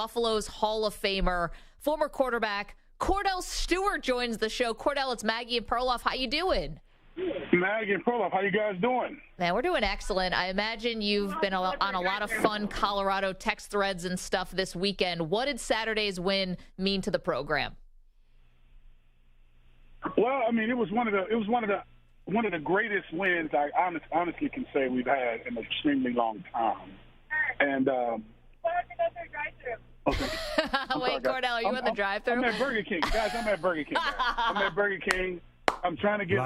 Buffalo's Hall of Famer, former quarterback Kordell Stewart joins the show. Kordell, it's Maggie and Perloff. How you doing? Maggie and Perloff, how you guys doing? Man, we're doing excellent. I imagine you've been on a lot of fun Colorado text threads and stuff this weekend. What did Saturday's win mean to the program? Well, I mean, it was one of the greatest wins I honestly can say we've had in an extremely long time. And okay. Wait, Kordell, are you in the drive-thru? I'm at Burger King, guys. I'm at Burger King. I'm at Burger King. I'm trying to get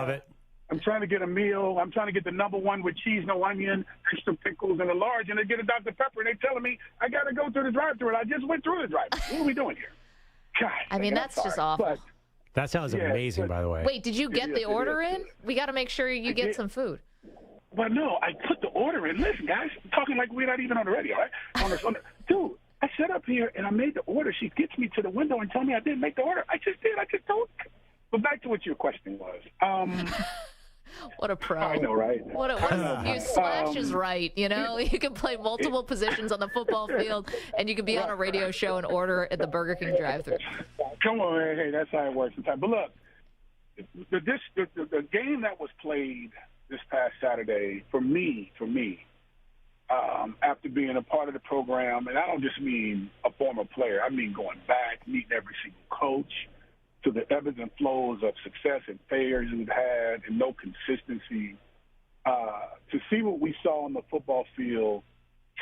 a meal. I'm trying to get the number one with cheese, no onion, extra pickles, and a large, and they get a Dr. Pepper, and they're telling me I got to go through the drive-thru, and I just went through the drive-thru. What are we doing here? God, I mean, that's just awful. But, that sounds amazing, by the way. Wait, did you get the order in? We got to make sure you get some food. But no, I put the order in. Listen, guys, I'm talking like we're not even on the radio, right? Dude, I set up here, and I made the order. She gets me to the window and tells me I didn't make the order. I just did. I just told her. But back to what your question was. What a pro. I know, right? Slash is right, you know? You can play multiple positions on the football field, and you can be on a radio show and order at the Burger King drive-thru. Come on, man. Hey, that's how it works sometimes. But look, the game that was played this past Saturday, for me, after being a part of the program, and I don't just mean a former player, I mean going back, meeting every single coach, to the ebbs and flows of success and failures we've had and no consistency, to see what we saw on the football field,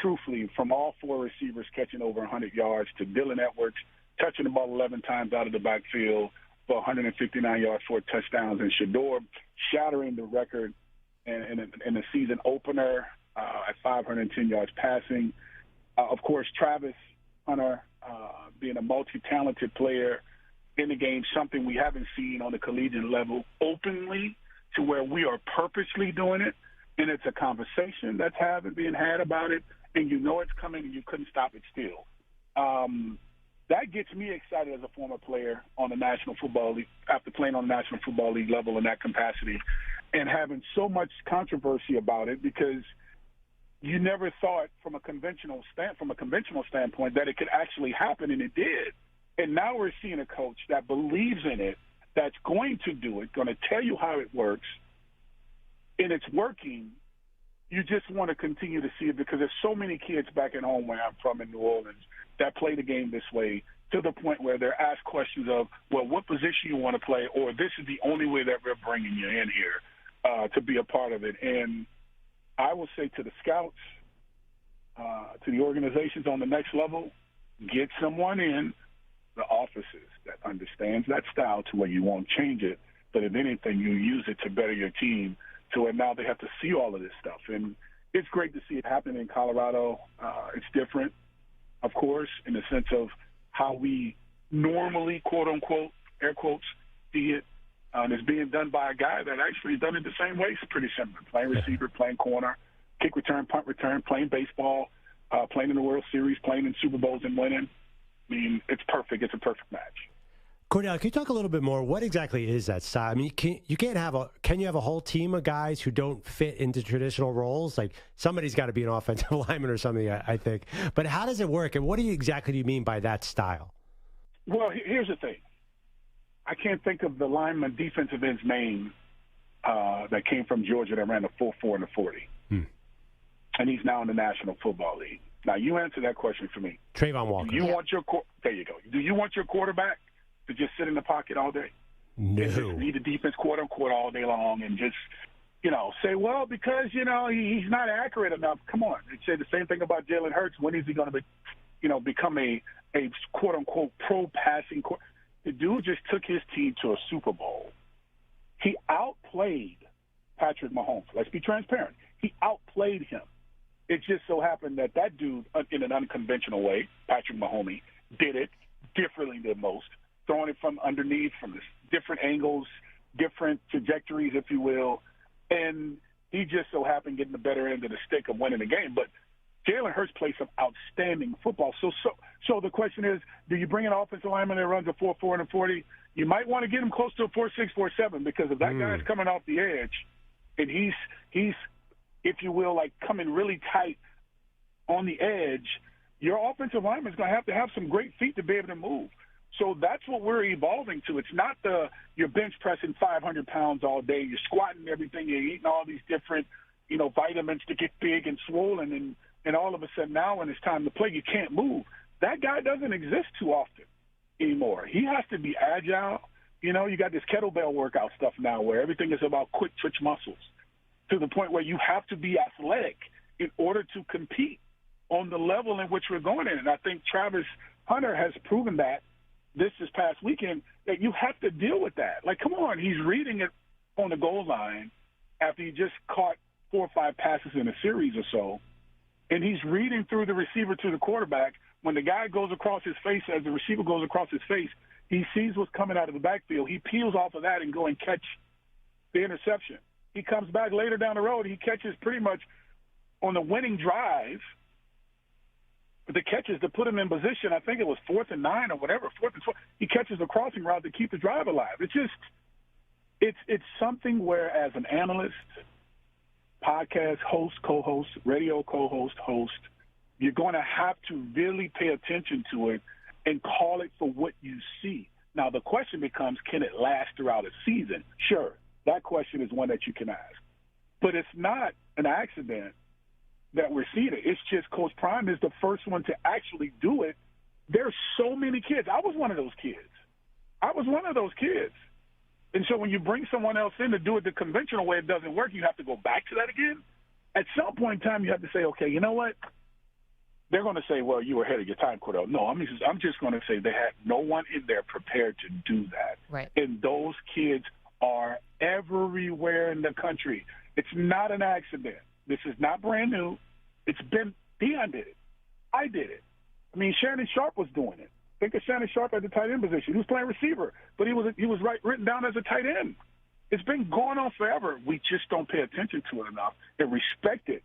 truthfully, from all four receivers catching over 100 yards to Dylan Edwards touching the ball 11 times out of the backfield for 159 yards, 4 touchdowns, and Shador shattering the record in the season opener at 510 yards passing. Of course, Travis Hunter being a multi-talented player in the game, something we haven't seen on the collegiate level openly, to where we are purposely doing it, and it's a conversation that's being had about it, and you know it's coming and you couldn't stop it still. That gets me excited as a former player on the National Football League, after playing on the National Football League level in that capacity, and having so much controversy about it, because you never thought from a conventional standpoint that it could actually happen, and it did. And now we're seeing a coach that believes in it, that's going to do it, going to tell you how it works, and it's working. You just want to continue to see it, because there's so many kids back at home where I'm from in New Orleans that play the game this way, to the point where they're asked questions of, well, what position you want to play, or this is the only way that we're bringing you in here to be a part of it. And I will say to the scouts, to the organizations on the next level, get someone in the offices that understands that style to where you won't change it, but if anything, you use it to better your team, to where now they have to see all of this stuff. And it's great to see it happen in Colorado. It's different, of course, in the sense of how we normally, quote-unquote, air quotes, see it. And it's being done by a guy that actually done it the same way. It's pretty simple. Playing receiver, playing corner, kick return, punt return, playing baseball, playing in the World Series, playing in Super Bowls and winning. I mean, it's perfect. It's a perfect match. Kordell, can you talk a little bit more? What exactly is that style? I mean, can you have a whole team of guys who don't fit into traditional roles? Like, somebody's got to be an offensive lineman or something, I think. But how does it work, and what exactly do you mean by that style? Well, here's the thing. I can't think of the lineman defensive end's name that came from Georgia that ran a 4.4 and a 40. And he's now in the National Football League. Now, you answer that question for me. Trayvon Walker. There you go. Do you want your quarterback to just sit in the pocket all day? No. And just lead the defense, quote-unquote, all day long, and just, say, well, because, he's not accurate enough. Come on. They say the same thing about Jalen Hurts. When is he going to become a quote-unquote, pro passing quarterback? The dude just took his team to a Super Bowl. He outplayed Patrick Mahomes. Let's be transparent. He outplayed him. It just so happened that dude, in an unconventional way, Patrick Mahomes, did it differently than most, throwing it from underneath, from different angles, different trajectories, if you will. And he just so happened getting the better end of the stick of winning the game. But Jalen Hurts plays some outstanding football. So the question is, do you bring an offensive lineman that runs a 4.4 and a 40? You might want to get him close to a 4.6, 4.7, because if that guy's coming off the edge and he's, if you will, like coming really tight on the edge, your offensive lineman is going to have some great feet to be able to move. So that's what we're evolving to. It's not you're bench pressing 500 pounds all day. You're squatting everything. You're eating all these different, vitamins to get big and swollen. And all of a sudden now when it's time to play, you can't move. That guy doesn't exist too often anymore. He has to be agile. You got this kettlebell workout stuff now where everything is about quick twitch muscles to the point where you have to be athletic in order to compete on the level in which we're going in. And I think Travis Hunter has proven that this past weekend, that you have to deal with that. Like, come on, he's reading it on the goal line after he just caught 4 or 5 passes in a series or so, and he's reading through the receiver to the quarterback. When the guy goes across his face, as the receiver goes across his face, he sees what's coming out of the backfield. He peels off of that and go and catch the interception. He comes back later down the road. He catches pretty much on the winning drive, the catches to put him in position. I think it was 4th and 9 or whatever, 4th and 12. He catches a crossing route to keep the drive alive. It's something where, as an analyst, podcast host, co-host, radio co-host, host, you're going to have to really pay attention to it and call it for what you see. Now, the question becomes, can it last throughout a season? Sure, that question is one that you can ask. But it's not an accident that we're seeing it. It's just Coach Prime is the first one to actually do it. There's so many kids. I was one of those kids. And so when you bring someone else in to do it the conventional way, it doesn't work. You have to go back to that again. At some point in time, you have to say, okay, you know what? They're going to say, well, you were ahead of your time, Kordell. No, I'm just going to say they had no one in there prepared to do that. Right. And those kids are everywhere in the country. It's not an accident. This is not brand new. Deion did it. I did it. I mean, Shannon Sharp was doing it. Think of Shannon Sharp at the tight end position. He was playing receiver, but he was written down as a tight end. It's been going on forever. We just don't pay attention to it enough and respect it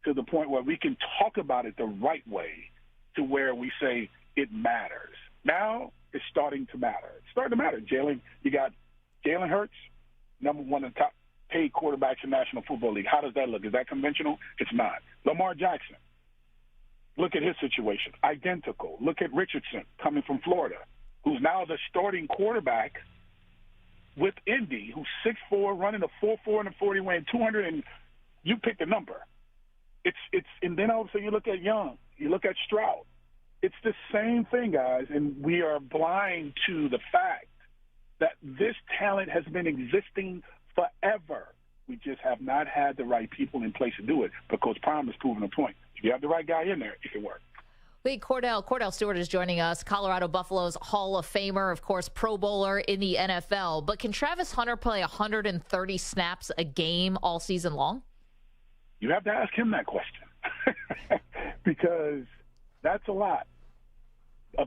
to the point where we can talk about it the right way to where we say it matters. Now it's starting to matter. It's starting to matter. You got Jalen Hurts, number one in the top paid quarterbacks in the National Football League. How does that look? Is that conventional? It's not. Lamar Jackson, look at his situation. Identical. Look at Richardson coming from Florida, who's now the starting quarterback with Indy, who's 6'4", running a 4.4 and a 40, weighing 200, and you pick the number. And then also you look at Young, you look at Stroud. It's the same thing, guys, and we are blind to the fact that this talent has been existing forever. We just have not had the right people in place to do it, because Prime has proven a point. If you have the right guy in there, it can work. Wait, Kordell Stewart is joining us, Colorado Buffalo's Hall of Famer, of course, Pro Bowler in the NFL. But can Travis Hunter play 130 snaps a game all season long? You have to ask him that question because that's a lot.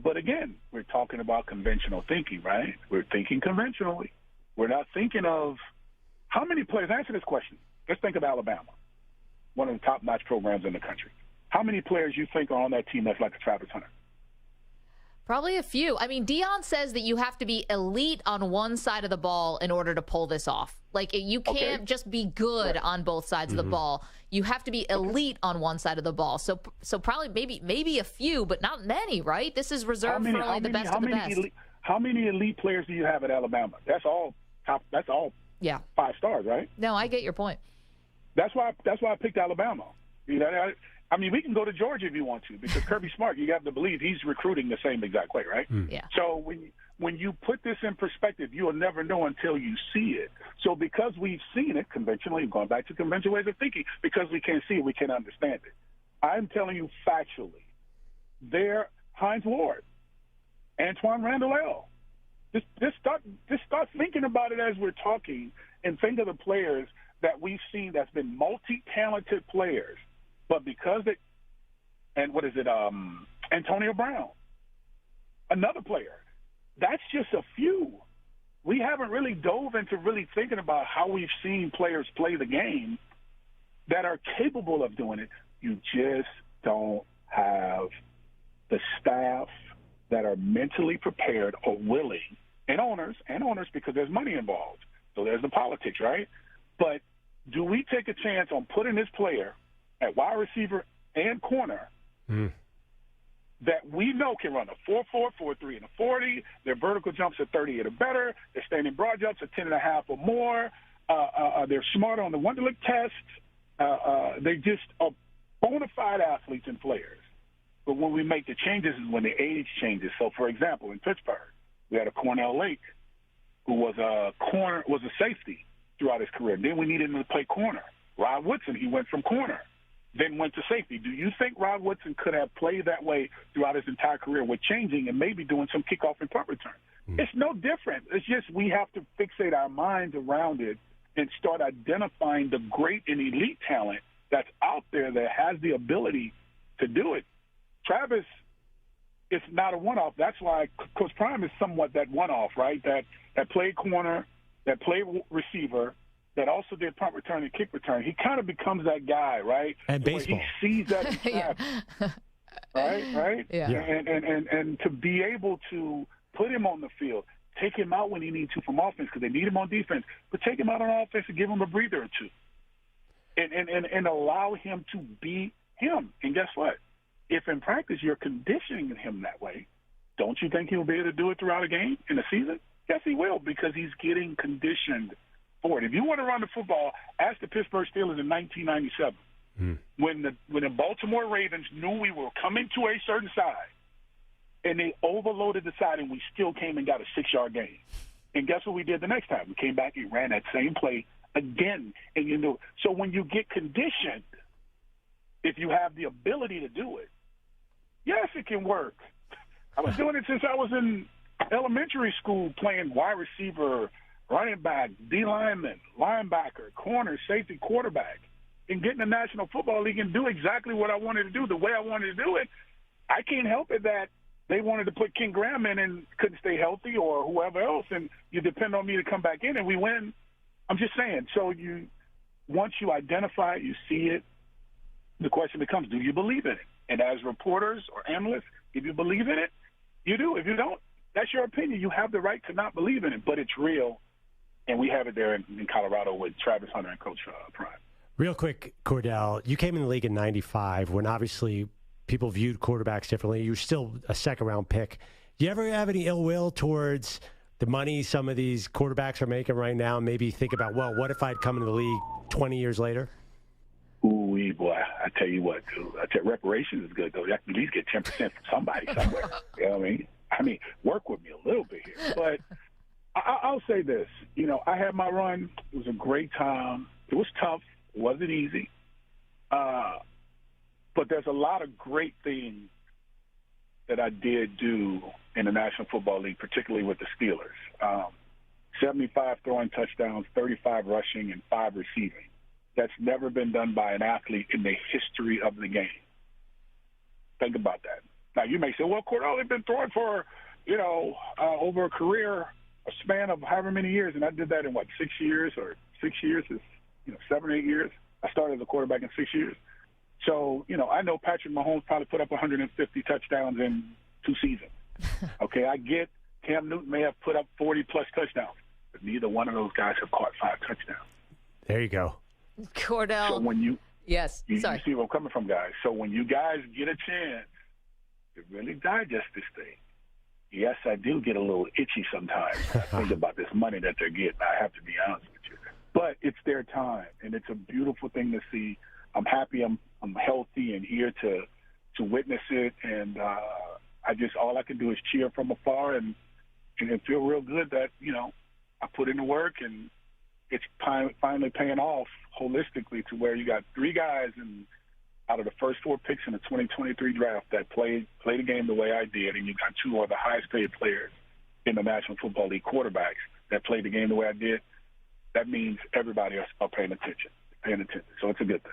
But again, we're talking about conventional thinking, right? We're thinking conventionally. We're not thinking of how many players. Answer this question. Let's think of Alabama, one of the top-notch programs in the country. How many players you think are on that team that's like a Travis Hunter? Probably a few. I mean, Deion says that you have to be elite on one side of the ball in order to pull this off. Like, you can't just be good on both sides of the ball. You have to be elite on one side of the ball. So probably maybe a few, but not many, right? This is reserved for only the best of the best. How many elite players do you have at Alabama? That's all top. That's all. Yeah. 5 stars, right? No, I get your point. That's why I picked Alabama. You know, I mean, we can go to Georgia if you want to, because Kirby Smart, you have to believe he's recruiting the same exact way, right? Yeah. So when you put this in perspective, you will never know until you see it. So because we've seen it conventionally, going back to conventional ways of thinking, because we can't see it, we can't understand it. I'm telling you factually, Hines Ward, Antoine Randall, just start thinking about it as we're talking, and think of the players that we've seen that's been multi-talented players. But because Antonio Brown, another player. That's just a few. We haven't really dove into really thinking about how we've seen players play the game that are capable of doing it. You just don't have the staff that are mentally prepared or willing, and owners because there's money involved. So there's the politics, right? But do we take a chance on putting this player at wide receiver and corner that we know can run a 4.4, 4.3, and a 40. Their vertical jumps are 38 or better. Their standing broad jumps are 10.5 or more. They're smart on the Wonderlic test. They just are bona fide athletes and players. But when we make the changes is when the age changes. So, for example, in Pittsburgh, we had a Kordell Lake who was a safety throughout his career. Then we needed him to play corner. Rod Woodson, he went from corner, then went to safety. Do you think Rod Woodson could have played that way throughout his entire career with changing and maybe doing some kickoff and punt return? It's no different. It's just we have to fixate our minds around it and start identifying the great and elite talent that's out there that has the ability to do it. Travis is not a one-off. That's why Coach Prime is somewhat that one-off, right? That played corner, that played receiver, that also did punt return and kick return. He kind of becomes that guy, right? And baseball. He sees that in Travis, right? Yeah. And to be able to put him on the field, take him out when he needs to from offense because they need him on defense, but take him out on offense and give him a breather or two. And allow him to be him. And guess what? If in practice you're conditioning him that way, don't you think he'll be able to do it throughout a game in a season? Yes, he will, because he's getting conditioned for it. If you want to run the football, ask the Pittsburgh Steelers in 1997 when the Baltimore Ravens knew we were coming to a certain side, and they overloaded the side, and we still came and got a 6-yard gain. And guess what we did the next time? We came back and ran that same play again. And so when you get conditioned, if you have the ability to do it, yes, it can work. I was doing it since I was in elementary school, playing wide receiver, running back, D lineman, linebacker, corner, safety, quarterback, and get in the National Football League and do exactly what I wanted to do, the way I wanted to do it. I can't help it that they wanted to put Ken Graham in and couldn't stay healthy, or whoever else, and you depend on me to come back in and we win. I'm just saying. So once you identify it, you see it, the question becomes, do you believe in it? And as reporters or analysts, if you believe in it, you do. If you don't, that's your opinion. You have the right to not believe in it, but it's real. And we have it there in Colorado with Travis Hunter and Coach Prime. Real quick, Kordell, you came in the league in 95 when obviously people viewed quarterbacks differently. You were still a second-round pick. Do you ever have any ill will towards the money some of these quarterbacks are making right now and maybe think about, well, what if I'd come into the league 20 years later? Ooh, boy, I tell you what, dude. I tell you, reparations is good, though. You have to at least get 10% from somebody somewhere. You know what I mean? Work with me a little bit here. But I'll say this. I had my run. It was a great time. It was tough. It wasn't easy. But there's a lot of great things that I did do in the National Football League, particularly with the Steelers. 75 throwing touchdowns, 35 rushing, and 5 receiving. That's never been done by an athlete in the history of the game. Think about that. Now, you may say, well, Kordell, they've been throwing for, over a career, a span of however many years, and I did that in, 6 years, or 6 years is, 7 or 8 years. I started as a quarterback in 6 years. So, I know Patrick Mahomes probably put up 150 touchdowns in 2 seasons. Okay, I get Cam Newton may have put up 40-plus touchdowns, but neither one of those guys have caught 5 touchdowns. There you go. Kordell. So when you see where I'm coming from, guys. So when you guys get a chance to really digest this thing, yes, I do get a little itchy sometimes. I think about this money that they're getting. I have to be honest with you. But it's their time, and it's a beautiful thing to see. I'm happy I'm healthy and here to witness it, and all I can do is cheer from afar and feel real good that, I put in the work, and it's finally paying off holistically to where you got 3 guys out of the first 4 picks in the 2023 draft that played the game the way I did, and you got 2 of the highest paid players in the National Football League, quarterbacks, that played the game the way I did. That means everybody else are paying attention. So it's a good thing.